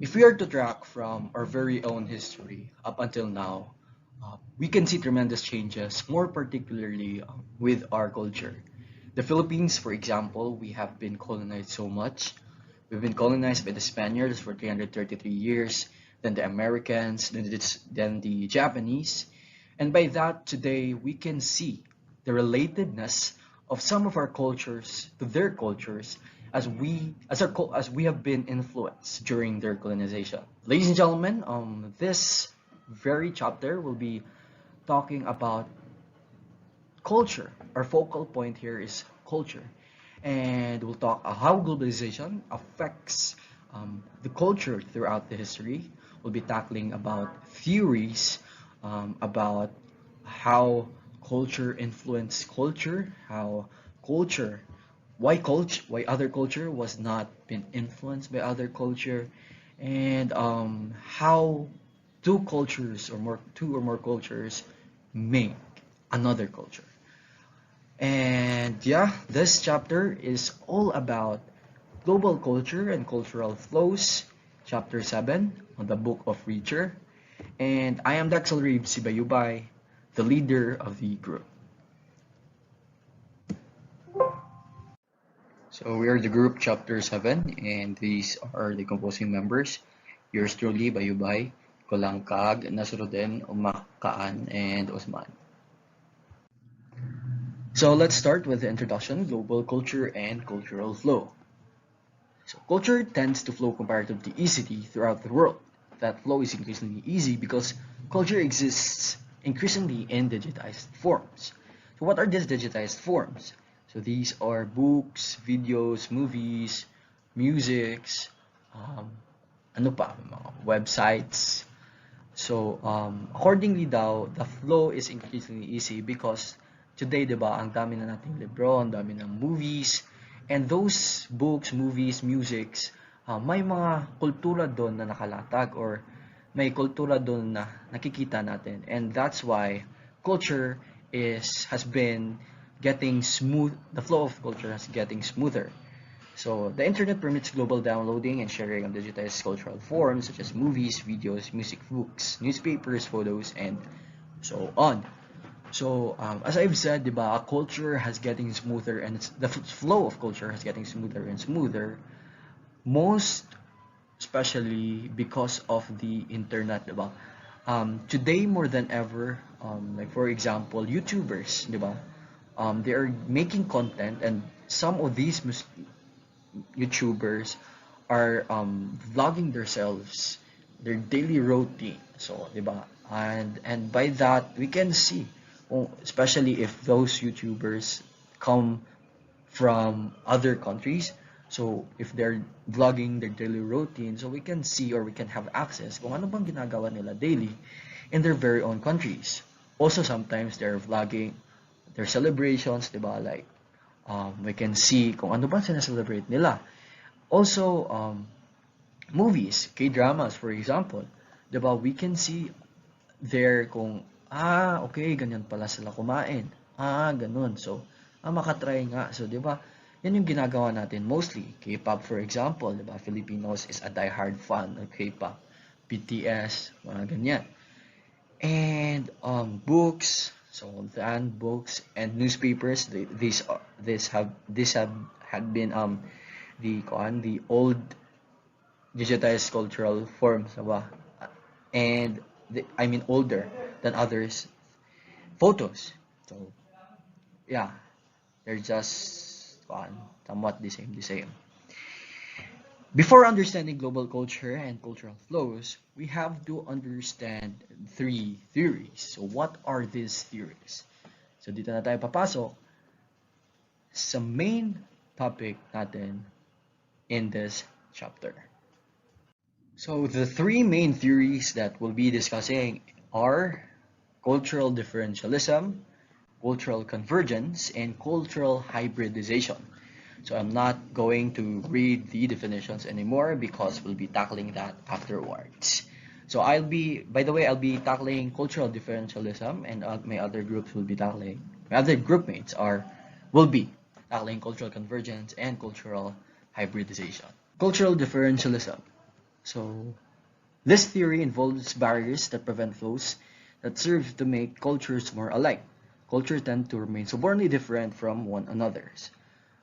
If we are to track from our very own history up until now, we can see tremendous changes, more particularly with our culture. The Philippines, for example, we have been colonized so much. We've been colonized by the Spaniards for 333 years, then the Americans, then the Japanese. And by that, today, we can see the relatedness of some of our cultures to their cultures as we have been influenced during their colonization. Ladies and gentlemen, this very chapter will be talking about culture. Our focal point here is culture, and we'll talk how globalization affects the culture throughout the history. We'll be tackling about theories about how culture influenced culture, how culture why other culture was not been influenced by other culture, and how two or more cultures make another culture. And yeah, this chapter is all about global culture and cultural flows, chapter 7 on the book of Reacher. And I am Dexel Reeves Bayobay, the leader of the group. So we are the group chapter 7, and these are the composing members. Yours truly, Bayubay, Kolangkag, Nasrudin, Umakaan, and Osman. So let's start with the introduction, global culture and cultural flow. So culture tends to flow comparatively easily throughout the world. That flow is increasingly easy because culture exists increasingly in digitized forms. So what are these digitized forms? So these are books, videos, movies, musics, ano pa, mga websites. So accordingly daw, the flow is increasingly easy because today, di ba, ang dami na nating libro, ang dami ng movies, and those books, movies, musics, may mga kultura doon na nakalatag or may kultura doon na nakikita natin. And that's why culture has been getting smooth, the flow of culture is getting smoother. So the internet permits global downloading and sharing of digitized cultural forms such as movies, videos, music, books, newspapers, photos, and so on. So as I've said, diba, culture has getting smoother, and the flow of culture is getting smoother and smoother, most especially because of the internet, diba? Today more than ever, like for example, YouTubers, diba? They are making content, and some of these YouTubers are vlogging themselves, their daily routine. So, diba? And by that we can see, especially if those YouTubers come from other countries. So if they're vlogging their daily routine, so we can see or we can have access kung ano bang ginagawa nila daily in their very own countries. Also sometimes they're vlogging their celebrations, diba? Like we can see kung ano ba sinaselebrate nila. Also movies, K-dramas for example, diba? We can see there kung okay, ganyan pala sila kumain. Ganun. So makatry nga. So, di ba? Yan yung ginagawa natin mostly. K-pop, for example, di ba? Filipinos is a die-hard fan of K-pop. BTS, mga ganyan. And books, so then books and newspapers, these have had been the old digitized cultural forms, diba? And I mean older than others. Photos. So yeah, they're just somewhat the same. Before understanding global culture and cultural flows, we have to understand 3 theories. So what are these theories? So dito na tayo papasok sa main topic natin in this chapter. So the 3 main theories that we'll be discussing are cultural differentialism, cultural convergence, and cultural hybridization. So I'm not going to read the definitions anymore because we'll be tackling that afterwards. So I'll be tackling cultural differentialism, and my other groupmates will be tackling cultural convergence and cultural hybridization. Cultural differentialism. So this theory involves barriers that prevent flows that serve to make cultures more alike. Cultures tend to remain subordinately different from one another.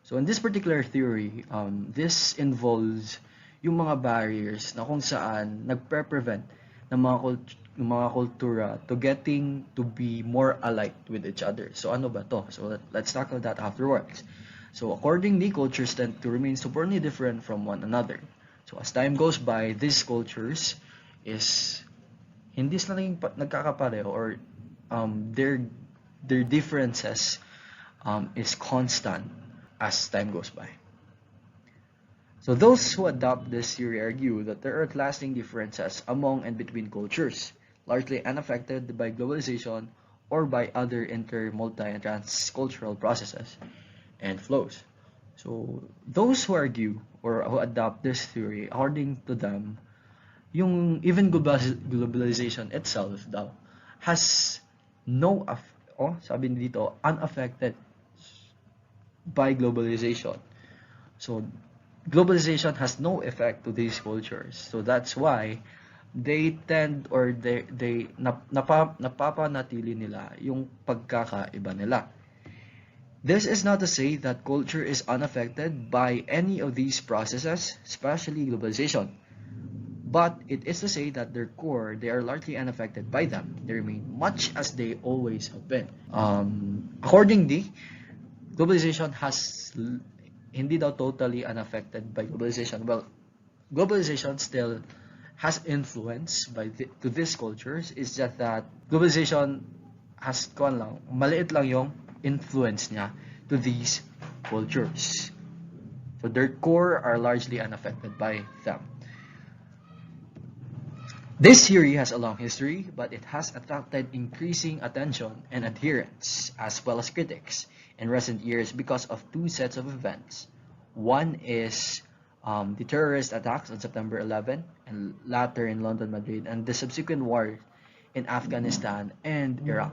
So in this particular theory, this involves yung mga barriers na kung saan nagpre-prevent ng mga kultura to getting to be more alike with each other. So ano ba to? So let's tackle that afterwards. So accordingly, cultures tend to remain subordinately different from one another. So as time goes by, these cultures is hindi sila nagkakapareho, or their differences is constant as time goes by. So those who adopt this theory argue that there are lasting differences among and between cultures, largely unaffected by globalization or by other multi, and transcultural processes and flows. So those who argue or who adopt this theory, according to them, yung even globalization itself daw has no sabi dito, unaffected by globalization. So globalization has no effect to these cultures. So that's why they tend, or they napapanatili nila yung pagkakaiba nila. This is not to say that culture is unaffected by any of these processes, especially globalization. But it is to say that their core, they are largely unaffected by them. They remain much as they always have been. Accordingly, globalization has hindi daw totally unaffected by globalization. Well, globalization still has influence to these cultures. It's just that globalization has maliit lang yung influence niya to these cultures. So their core are largely unaffected by them. This theory has a long history, but it has attracted increasing attention and adherents, as well as critics, in recent years because of two sets of events. One is the terrorist attacks on September 11, and later in London, Madrid, and the subsequent war in Afghanistan and Iraq.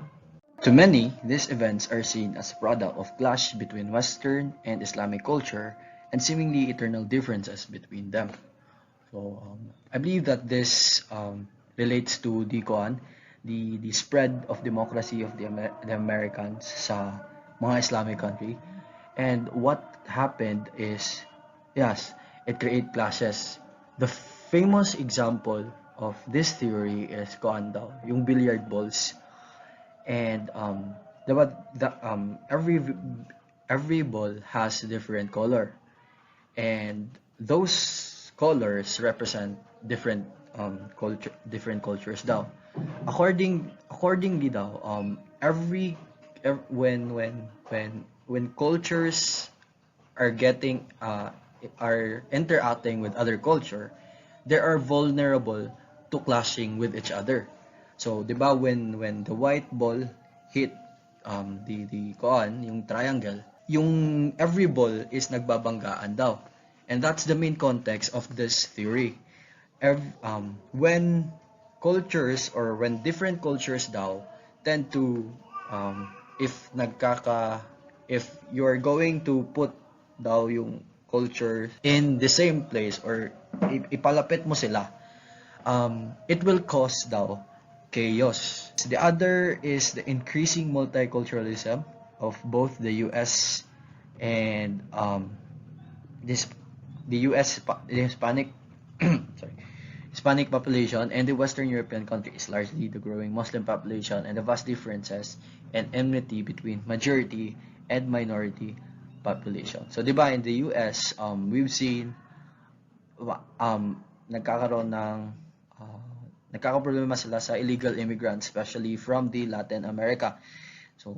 To many, these events are seen as a product of clash between Western and Islamic culture and seemingly eternal differences between them. So I believe that this relates to the spread of democracy of the Americans sa mga Islamic country, and what happened is, yes, it create clashes. The famous example of this theory is daw, yung billiard balls, and every ball has a different color, and those colors represent different cultures daw. Accordingly daw, when cultures are interacting with other culture, they are vulnerable to clashing with each other. So, 'di ba, when the white ball hit yung triangle, yung every ball is nagbabanggaan daw. And that's the main context of this theory. When cultures, or when different cultures daw tend to if you're going to put daw yung culture in the same place, or ipalapit mo sila, it will cause daw chaos. The other is the increasing multiculturalism of both the US and the Hispanic Hispanic population, and the Western European countries, largely the growing Muslim population, and the vast differences and enmity between majority and minority population. So, di ba, in the US, we've seen nagkakaproblema sila sa illegal immigrants, especially from the Latin America. So,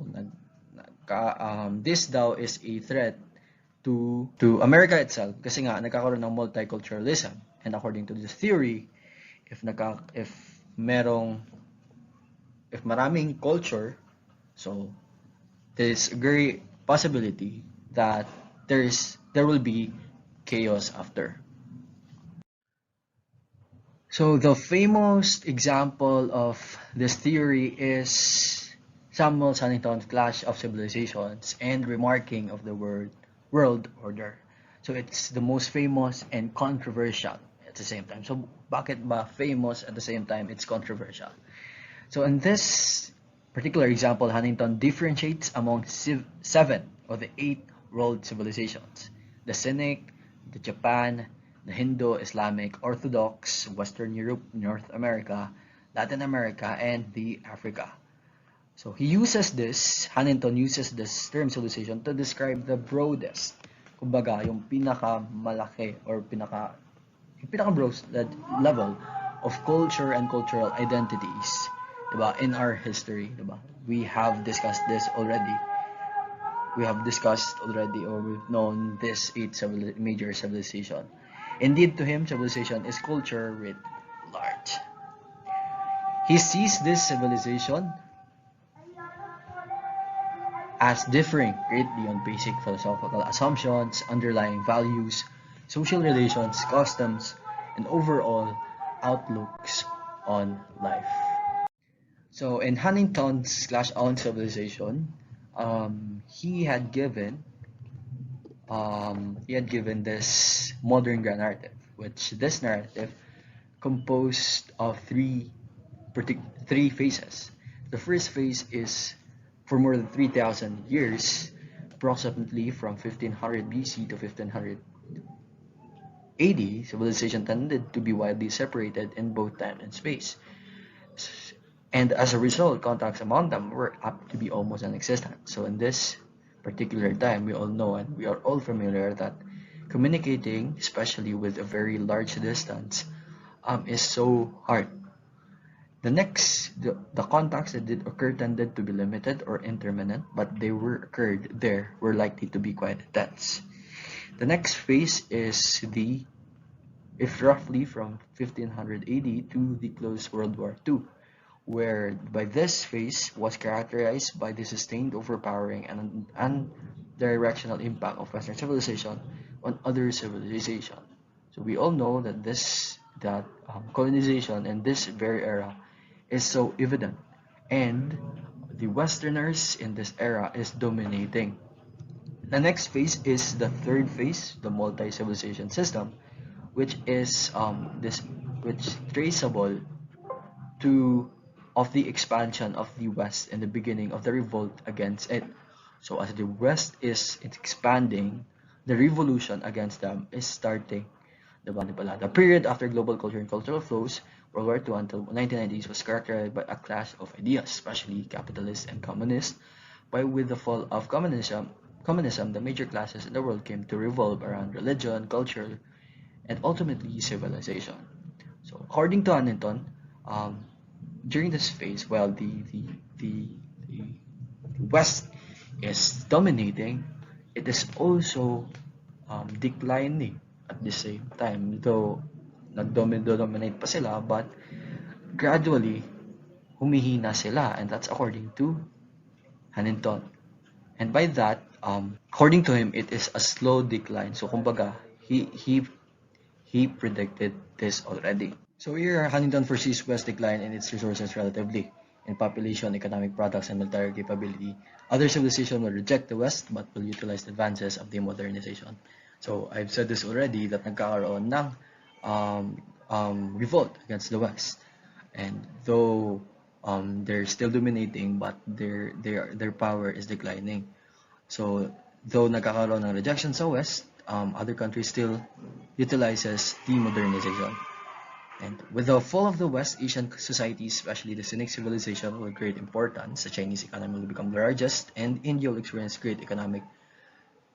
this daw is a threat to America itself, kasi nga nagkakaroon ng multiculturalism. And according to this theory, if maraming culture, so there's a great possibility that there will be chaos after. So the famous example of this theory is Samuel Huntington's Clash of Civilizations and Remarking of the World Order. So it's the most famous and controversial. the same time. So bakit ba famous at the same time it's controversial? So in this particular example, Huntington differentiates among 7 of the 8 world civilizations: the Cynic, the Japan, the Hindu, Islamic, Orthodox, Western Europe, North America, Latin America, and the Africa. So Huntington uses this term civilization to describe the broadest, kumbaga, yung pinakamalaki or yung pinaka-broad level of culture and cultural identities, diba, in our history, diba? We have discussed this already. Or we've known this 8 major civilization. Indeed, to him, civilization is culture writ large. He sees this civilization as differing greatly on basic philosophical assumptions, underlying values, social relations, customs, and overall outlooks on life. So in Huntington's own civilization, he had given this modern grand narrative, which this narrative composed of three phases. The first phase is for more than 3,000 years, approximately from 1500 BC to 1500 AD, civilization tended to be widely separated in both time and space. And as a result, contacts among them were apt to be almost non-existent. So in this particular time, we all know and we are all familiar that communicating, especially with a very large distance, is so hard. The contacts that did occur tended to be limited or intermittent, but they were likely to be quite intense. The next phase is roughly from 1500 AD to the close World War II, where by this phase was characterized by the sustained overpowering and unidirectional impact of Western civilization on other civilization. So we all know that colonization in this very era is so evident, and the Westerners in this era is dominating. The next phase is the third phase, the multi-civilization system, which is traceable to of the expansion of the West and the beginning of the revolt against it. So as the West is expanding, the revolution against them is starting. The period after global culture and cultural flows, World War II until 1990s, was characterized by a clash of ideas, especially capitalist and communist. With the fall of communism, the major classes in the world came to revolve around religion, culture, and ultimately civilization. So according to Huntington, during this phase, while the West is dominating, it is also declining at the same time. Though nag-dominate pa sila, but gradually humihina sila, and that's according to Huntington. And by that, according to him, it is a slow decline. So kumbaga, he predicted this already. So here, Huntington foresees West decline in its resources relatively in population, economic products, and military capability. Other civilizations will reject the West but will utilize the advances of the modernization. So I've said this already that nagkakaroon ng revolt against the West, and though they're still dominating, but their power is declining. So though nagkakaroon ng rejection sa West, other countries still utilizes the modernization. And with the fall of the West, Asian societies, especially the Cynic civilization, will create importance. The Chinese economy will become the largest, and India will experience great economic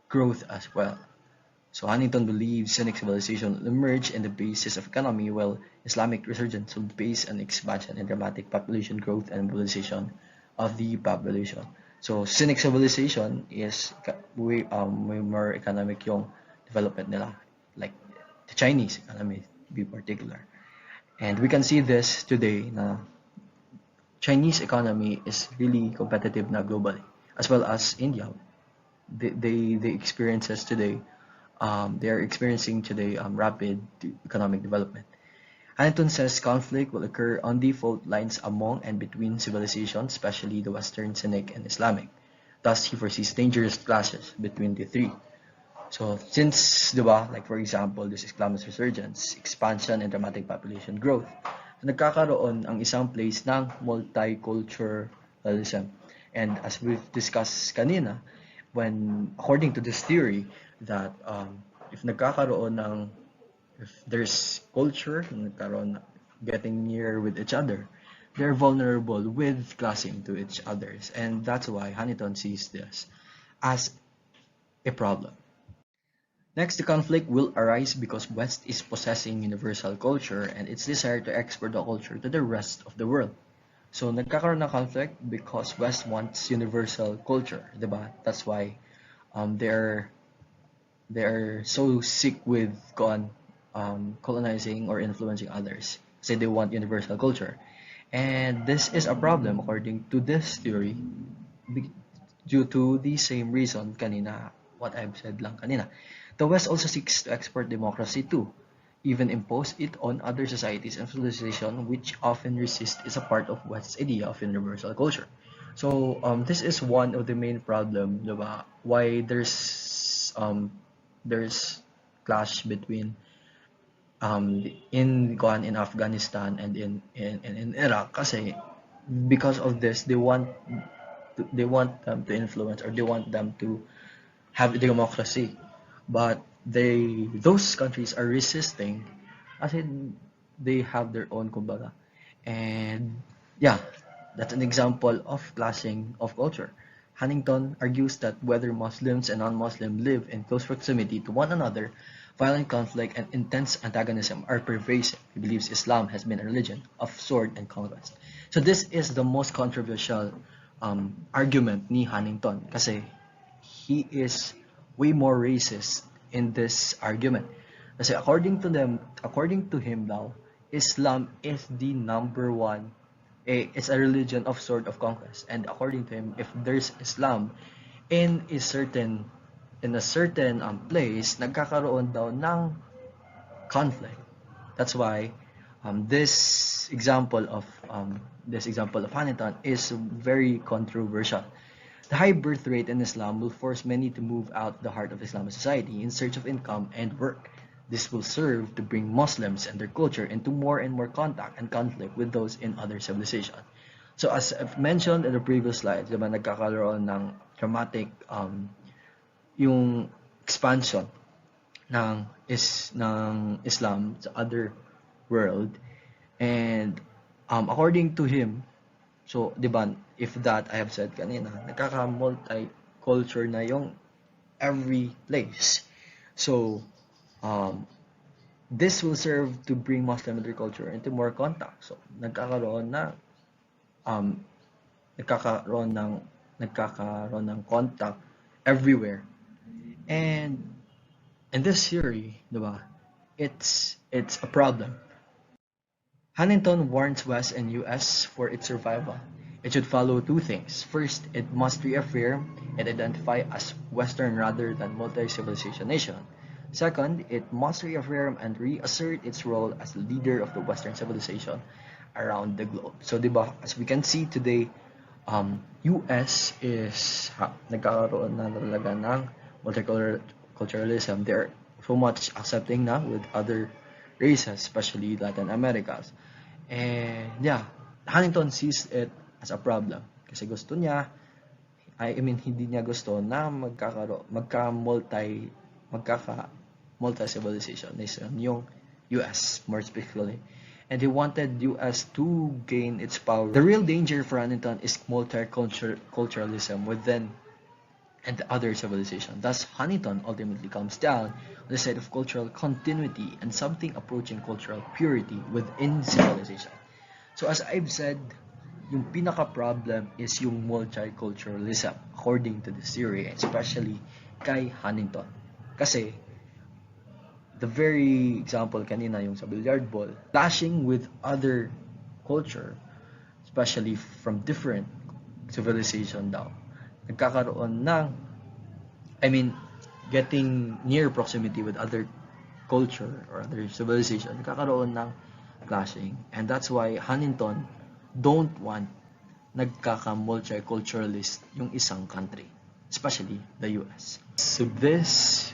growth as well. So Huntington believes Cynic civilization will emerge in the basis of economy, while Islamic resurgence will base on expansion and dramatic population growth and mobilization of the population. So Cynic civilization is way more economic yung development nila, like the Chinese economy to be particular. And we can see this today na Chinese economy is really competitive na globally, as well as India. They experiences today, they are experiencing today rapid economic development. Huntington says conflict will occur on the fault lines among and between civilizations, especially the Western, Cynic, and Islamic. Thus, he foresees dangerous clashes between the three. So, since, di ba, like for example, this Islamist resurgence, expansion, and dramatic population growth, so nagkakaroon ang isang place ng multiculturalism. And as we've discussed kanina, according to this theory, that if nagkakaroon ng, if there's culture, nagkaroon, getting near with each other, they're vulnerable with clashing to each others. And that's why Huntington sees this as a problem. Next, the conflict will arise because West is possessing universal culture and its desire to export the culture to the rest of the world. So, nagkakaroon ng conflict because West wants universal culture, diba? That's why they're so sick with colonizing or influencing others. Say they want universal culture. And this is a problem according to this theory due to the same reason kanina, what I've said lang kanina. The West also seeks to export democracy too, even impose it on other societies and civilization which often resist is a part of West's idea of universal culture. So this is one of the main problem, diba? Why there's clash between in Afghanistan and in Iraq kasi because of this they want them to influence, or they want them to have democracy, but those countries are resisting as in they have their own kumbaga. And yeah, that's an example of clashing of culture. Huntington argues that whether Muslims and non-Muslims live in close proximity to one another, violent conflict and intense antagonism are pervasive. He believes Islam has been a religion of sword and conquest. So this is the most controversial argument ni Huntington kasi he is way more racist in this argument. Kasi according to him daw, Islam is the number one, it's a religion of sort of conquest. And according to him, if there's Islam in a certain place, nagkakaroon daw ng conflict. That's why this example of Huntington is very controversial. The high birth rate in Islam will force many to move out the heart of Islamic society in search of income and work. This will serve to bring Muslims and their culture into more and more contact and conflict with those in other civilizations. So as I've mentioned in the previous slides, diba, nagkakaroon ng dramatic yung expansion ng Islam sa other world. And according to him, so, di ba, if that I have said kanina, nagkaka-multiculture na yung every place. So, this will serve to bring Muslim and their culture into more contact. So, nagkakaroon ng contact everywhere. And in this theory, di ba, it's a problem. Huntington warns West and US for its survival. It should follow two things. First, it must reaffirm and identify as Western rather than multi-civilization nation. Second, it must reaffirm and reassert its role as the leader of the Western civilization around the globe. So, diba, as we can see today, US is nagkakaroon na talaga ng multiculturalism. They're so much accepting na with other races, especially Latin Americas. And yeah, Huntington sees it as a problem kasi gusto niya, hindi niya gusto na multi-civilization nation yung US more specifically. And he wanted US to gain its power. The real danger for Huntington is multiculturalism within and the other civilization. Thus, Huntington ultimately comes down on the side of cultural continuity and something approaching cultural purity within civilization. So as I've said, yung pinaka-problem is yung multiculturalism according to this theory, especially kay Huntington. Kasi, the very example kanina yung sa billiard ball, clashing with other culture, especially from different civilization daw, nagkakaroon ng, getting near proximity with other culture or other civilization, nagkakaroon ng clashing. And that's why Huntington don't want nagkaka-multiculturalist yung isang country, especially the US. So this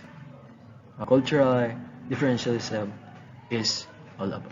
cultural differentialism is all about.